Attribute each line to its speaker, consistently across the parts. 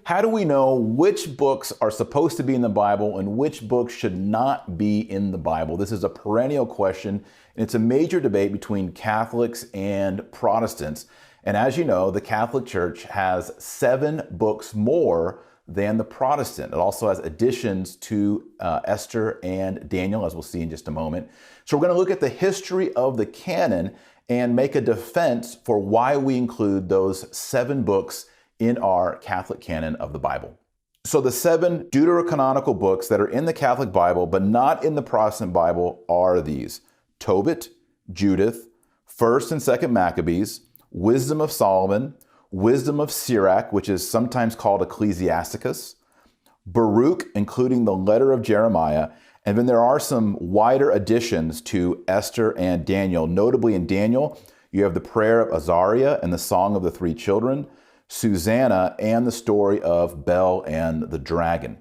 Speaker 1: How do we know which books are supposed to be in the Bible and which books should not be in the Bible? This is a perennial question, and it's a major debate between Catholics and Protestants. And as you know, the Catholic Church has 7 books more than the Protestant. It also has additions to Esther and Daniel, as we'll see in just a moment. So we're going to look at the history of the canon and make a defense for why we include those 7 books in our Catholic canon of the Bible. So the 7 deuterocanonical books that are in the Catholic Bible but not in the Protestant Bible are these: Tobit, Judith, 1st and 2nd Maccabees, Wisdom of Solomon, Wisdom of Sirach, which is sometimes called Ecclesiasticus, Baruch, including the letter of Jeremiah, and then there are some wider additions to Esther and Daniel. Notably in Daniel, you have the prayer of Azariah and the Song of the Three Children, Susanna, and the story of Bel and the dragon.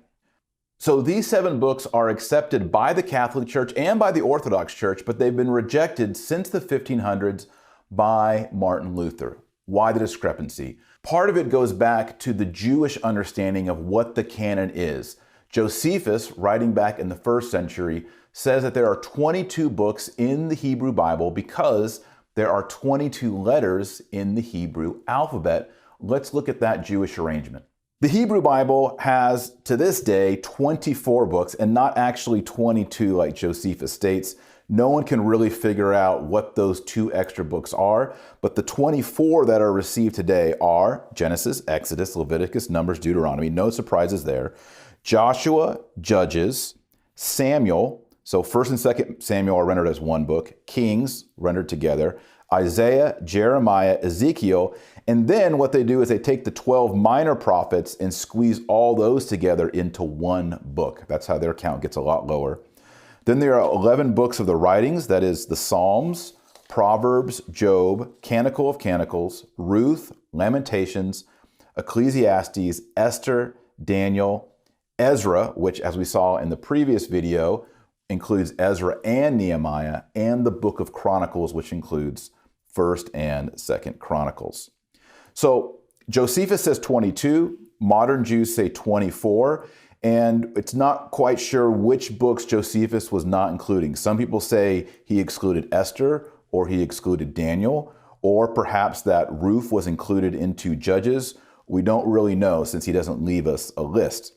Speaker 1: So these 7 books are accepted by the Catholic Church and by the Orthodox Church, but they've been rejected since the 1500s by Martin Luther. Why the discrepancy? Part of it goes back to the Jewish understanding of what the canon is. Josephus, writing back in the 1st century, says that there are 22 books in the Hebrew Bible because there are 22 letters in the Hebrew alphabet. Let's look at that Jewish arrangement. The Hebrew Bible has, to this day, 24 books and not actually 22 like Josephus states. No one can really figure out what those 2 extra books are, but the 24 that are received today are Genesis, Exodus, Leviticus, Numbers, Deuteronomy. No surprises there. Joshua, Judges, Samuel, so 1st and 2nd Samuel are rendered as one book, Kings rendered together, Isaiah, Jeremiah, Ezekiel, and then what they do is they take the 12 minor prophets and squeeze all those together into one book. That's how their count gets a lot lower. Then there are 11 books of the writings, that is the Psalms, Proverbs, Job, Canticle of Canticles, Ruth, Lamentations, Ecclesiastes, Esther, Daniel, Ezra, which as we saw in the previous video, includes Ezra and Nehemiah, and the Book of Chronicles, which includes 1st and 2nd Chronicles. So Josephus says 22, modern Jews say 24, and it's not quite sure which books Josephus was not including. Some people say he excluded Esther, or he excluded Daniel, or perhaps that Ruth was included into Judges. We don't really know since he doesn't leave us a list.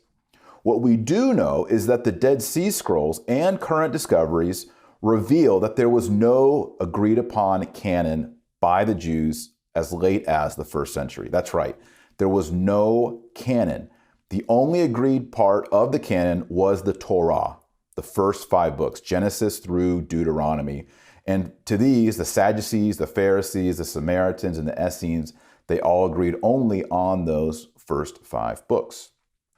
Speaker 1: What we do know is that the Dead Sea Scrolls and current discoveries reveal that there was no agreed upon canon by the Jews as late as the 1st century. That's right, there was no canon. The only agreed part of the canon was the Torah, the first 5 books, Genesis through Deuteronomy. And to these, the Sadducees, the Pharisees, the Samaritans, and the Essenes, they all agreed only on those first 5 books.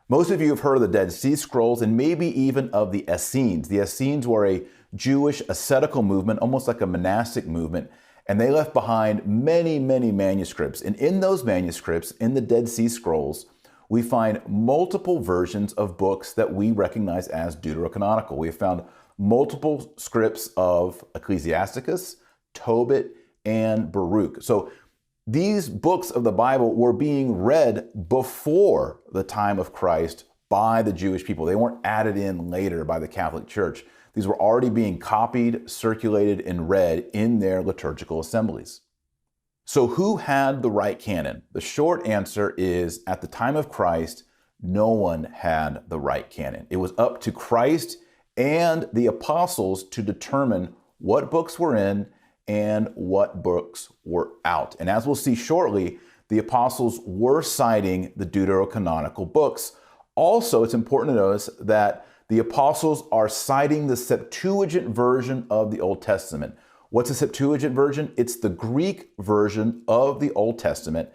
Speaker 1: Most of you have heard of the Dead Sea Scrolls and maybe even of the Essenes. The Essenes were a Jewish ascetical movement, almost like a monastic movement, and they left behind many, many manuscripts. And in those manuscripts, in the Dead Sea Scrolls, we find multiple versions of books that we recognize as deuterocanonical. We have found multiple scripts of Ecclesiasticus, Tobit, and Baruch. So these books of the Bible were being read before the time of Christ by the Jewish people. They weren't added in later by the Catholic Church. These were already being copied, circulated, and read in their liturgical assemblies. So who had the right canon? The short answer is, at the time of Christ, no one had the right canon. It was up to Christ and the apostles to determine what books were in and what books were out. And as we'll see shortly, the apostles were citing the deuterocanonical books. Also, it's important to notice that the apostles are citing the Septuagint version of the Old Testament. What's a Septuagint version? It's the Greek version of the Old Testament.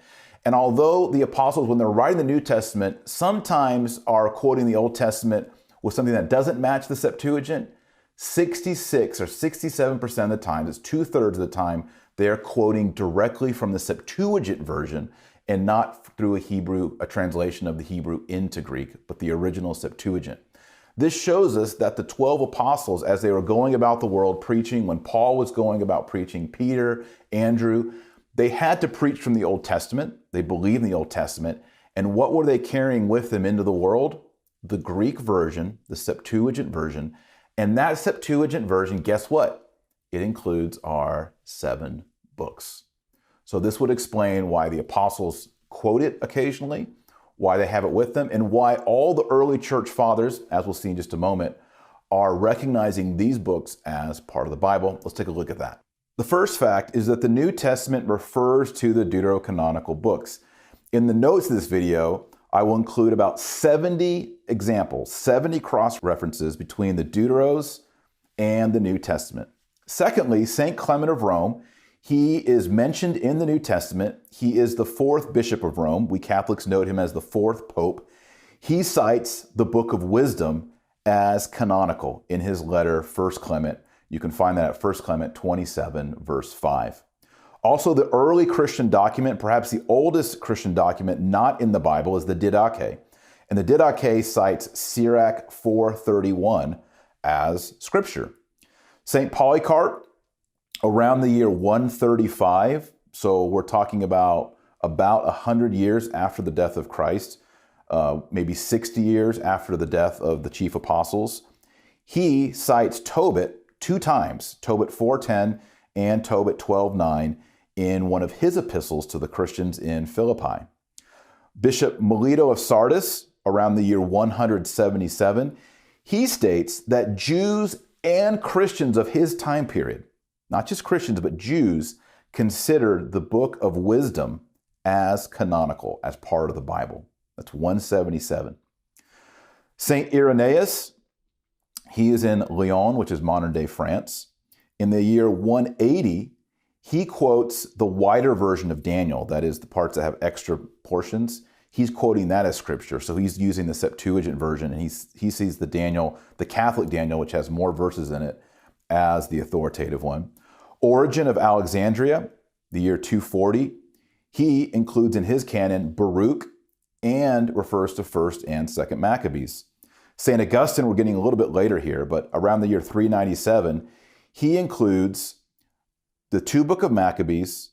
Speaker 1: And although the apostles, when they're writing the New Testament, sometimes are quoting the Old Testament with something that doesn't match the Septuagint, 66 or 67% of the time, it's 2/3 of the time, they're quoting directly from the Septuagint version and not through a translation of the Hebrew into Greek, but the original Septuagint. This shows us that the 12 apostles, as they were going about the world preaching, when Paul was going about preaching, Peter, Andrew, they had to preach from the Old Testament. They believed in the Old Testament, And what were they carrying with them into the world? The Greek version, the Septuagint version. And that Septuagint version, guess what? It includes our 7 books. So this would explain why the apostles quote it occasionally, why they have it with them, and why all the early church fathers, as we'll see in just a moment, are recognizing these books as part of the Bible. Let's take a look at that. The first fact is that the New Testament refers to the deuterocanonical books. In the notes of this video, I will include about 70 examples, 70 cross-references between the Deuteros and the New Testament. Secondly, St. Clement of Rome, he is mentioned in the New Testament. He is the 4th Bishop of Rome. We Catholics note him as the 4th Pope. He cites the Book of Wisdom as canonical in his letter, 1 Clement. You can find that at 1 Clement 27, verse 5. Also, the early Christian document, perhaps the oldest Christian document not in the Bible, is the Didache. And the Didache cites Sirach 4:31 as scripture. St. Polycarp, around the year 135, so we're talking about 100 years after the death of Christ, maybe 60 years after the death of the chief apostles, he cites Tobit 2 times, Tobit 4:10 and Tobit 12:9, in one of his epistles to the Christians in Philippi. Bishop Melito of Sardis, around the year 177, he states that Jews and Christians of his time period, not just Christians, but Jews, considered the Book of Wisdom as canonical, as part of the Bible. That's 177. St. Irenaeus, he is in Lyon, which is modern-day France. In the year 180, he quotes the wider version of Daniel, that is, the parts that have extra portions. He's quoting that as scripture. So he's using the Septuagint version, and he sees the Catholic Daniel, which has more verses in it, as the authoritative one. Origen of Alexandria, the year 240, he includes in his canon Baruch and refers to 1st and 2nd Maccabees. St. Augustine, we're getting a little bit later here, but around the year 397, he includes the 2 Book of Maccabees,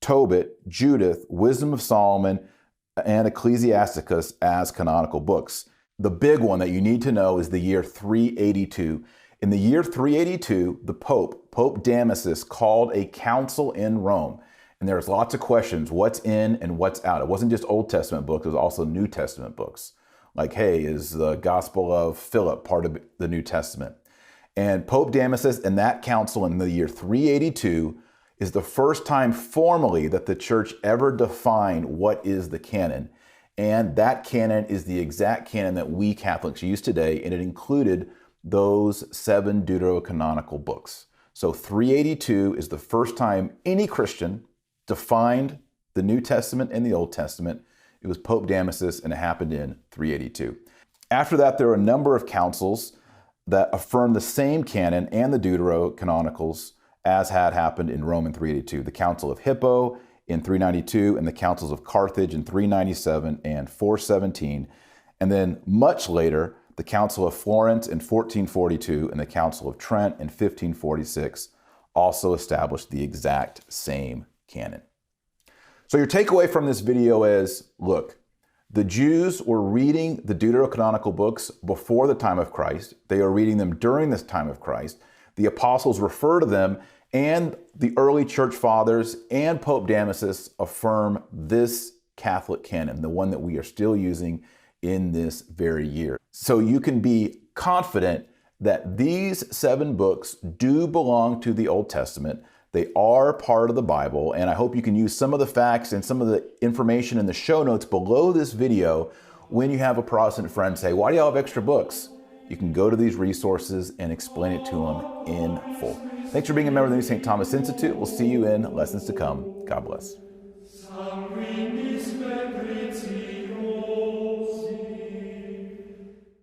Speaker 1: Tobit, Judith, Wisdom of Solomon, and Ecclesiasticus as canonical books. The big one that you need to know is the year 382. In the year 382, the Pope Damasus, called a council in Rome. And there's lots of questions, what's in and what's out. It wasn't just Old Testament books, it was also New Testament books. Like, hey, is the Gospel of Philip part of the New Testament? And Pope Damasus and that council in the year 382 is the first time formally that the church ever defined what is the canon. And that canon is the exact canon that we Catholics use today, and it included those 7 deuterocanonical books. So 382 is the first time any Christian defined the New Testament and the Old Testament. It was Pope Damasus, and it happened in 382. After that, there are a number of councils that affirm the same canon and the deuterocanonicals as had happened in Rome in 382. The Council of Hippo in 392 and the Councils of Carthage in 397 and 417. And then much later, the Council of Florence in 1442 and the Council of Trent in 1546 also established the exact same canon. So your takeaway from this video is, look, the Jews were reading the deuterocanonical books before the time of Christ. They are reading them during this time of Christ. The apostles refer to them, and the early church fathers and Pope Damasus affirm this Catholic canon, the one that we are still using in this very year. So you can be confident that these 7 books do belong to the Old Testament. They are part of the Bible, and I hope you can use some of the facts and some of the information in the show notes below this video when you have a Protestant friend say, why do y'all have extra books? You can go to these resources and explain it to them in full. Thanks for being a member of the New St. Thomas Institute. We'll see you in lessons to come. God bless.